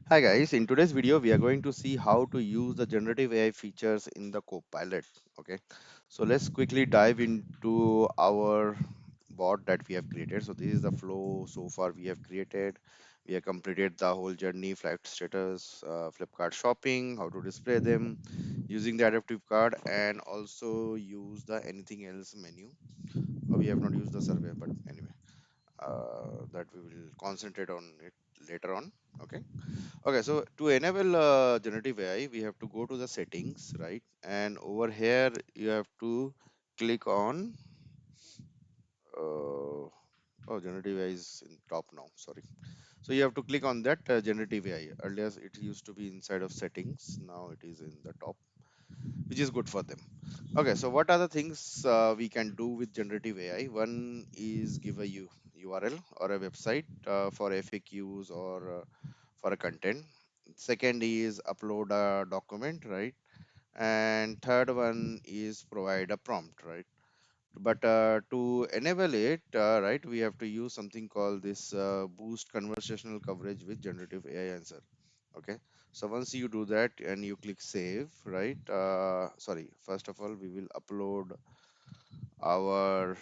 Hi guys, in today's video we are going to see how to use the generative AI features in the Copilot. Okay, so let's quickly dive into our bot that we have created. So this is the flow so far we have created. We have completed the whole journey, flight status, Flipkart shopping, how to display them using the adaptive card, and also use the anything else menu. We have not used the survey, but anyway, that we will concentrate on it later on. Okay. Okay, so to enable generative AI, we have to go to the settings, right? And over here, you have to click on, generative AI is in top now, sorry. So you have to click on that generative AI. Earlier, it used to be inside of settings. Now it is in the top, which is good for them. Okay, so what are the things we can do with generative AI? One is give a URL or a website for FAQs or for a content. Second is upload a document, right? And third one is provide a prompt, right? But to enable it, right, we have to use something called this boost conversational coverage with generative AI answer. Okay, so once you do that and you click save, right? Sorry, first of all, we will upload our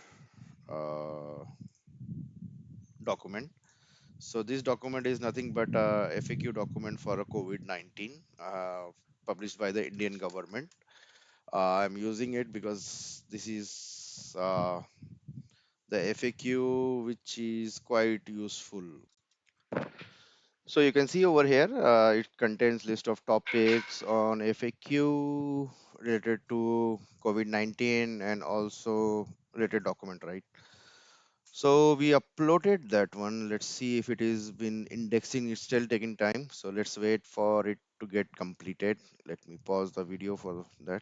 document. So this document is nothing but a FAQ document for a COVID-19 published by the Indian government. I'm using it because this is the FAQ which is quite useful. So you can see over here, it contains list of topics on FAQ related to COVID-19 and also related document, right? So we uploaded that one. Let's see if it is been indexing. It's still taking time. So let's wait for it to get completed. Let me pause the video for that.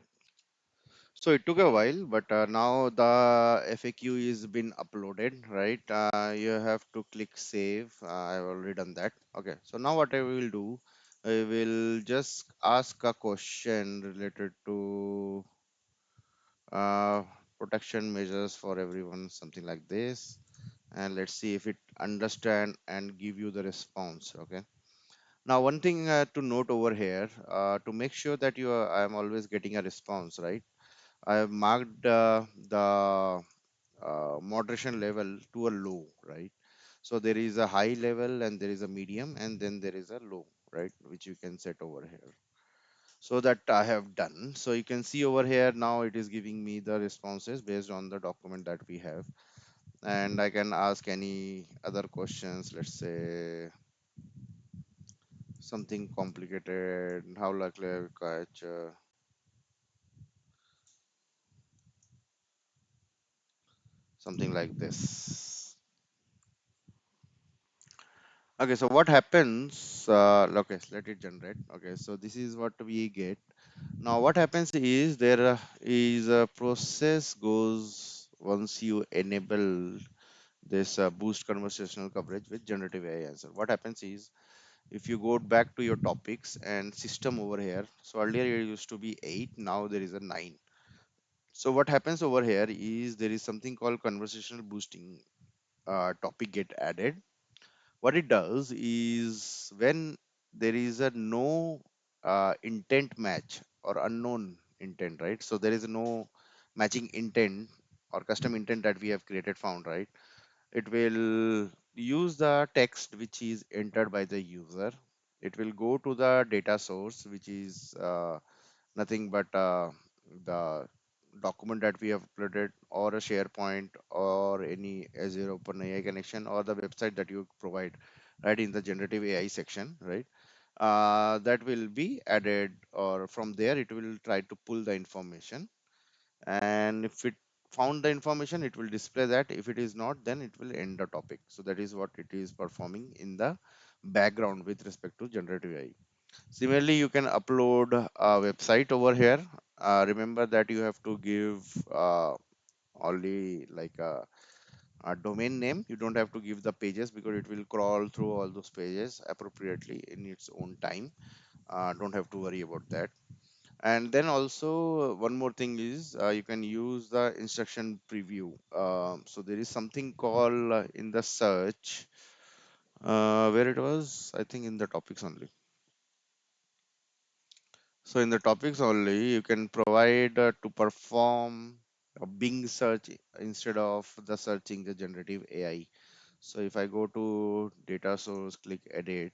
So it took a while, but now the FAQ is been uploaded, right? You have to click save. I've already done that. Okay. So now what I will do, I will just ask a question related to uh, protection measures for everyone, something like this, and let's see if it understand and give you the response. Okay, now one thing to note over here, to make sure that I am always getting a response, right? I have marked the moderation level to a low, right? So there is a high level and there is a medium and then there is a low, right, which you can set over here. So that I have done. So you can see over here now it is giving me the responses based on the document that we have, and I can ask any other questions. Let's say something complicated. How likely I will catch something like this. Okay, so what happens? Okay, let it generate. Okay, so this is what we get. Now, what happens is there is a process goes once you enable this boost conversational coverage with generative AI answer. What happens is if you go back to your topics and system over here, so earlier it used to be 8, now there is a 9. So what happens over here is there is something called conversational boosting topic get added. What it does is when there is a no intent match or unknown intent, right? So there is no matching intent or custom intent that we have created found, right? It will use the text which is entered by the user. It will go to the data source, which is nothing but the document that we have uploaded or a SharePoint or any Azure OpenAI connection or the website that you provide right in the generative AI section, right? That will be added, or from there it will try to pull the information, and if it found the information it will display that. If it is not, then it will end the topic. So that is what it is performing in the background with respect to generative AI. Similarly, you can upload a website over here. Remember that you have to give only like a domain name. You don't have to give the pages because it will crawl through all those pages appropriately in its own time. Don't have to worry about that. And then also one more thing is you can use the instruction preview. So there is something called in the search where it was, I think in the topics only. So in the topics only, you can provide to perform a Bing search instead of the searching the generative AI. So if I go to data source, click edit,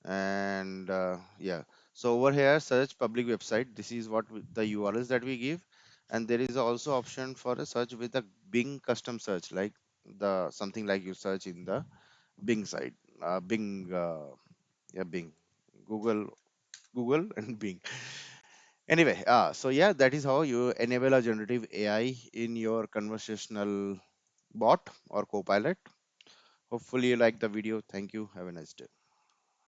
and yeah, so over here search public website. This is what the URLs that we give, and there is also option for a search with a Bing custom search, like the something like you search in the Bing site, Bing, yeah, Bing, Google, Google and Bing. Anyway, so yeah, that is how you enable a generative AI in your conversational bot or Copilot. Hopefully you like the video. Thank you. Have a nice day.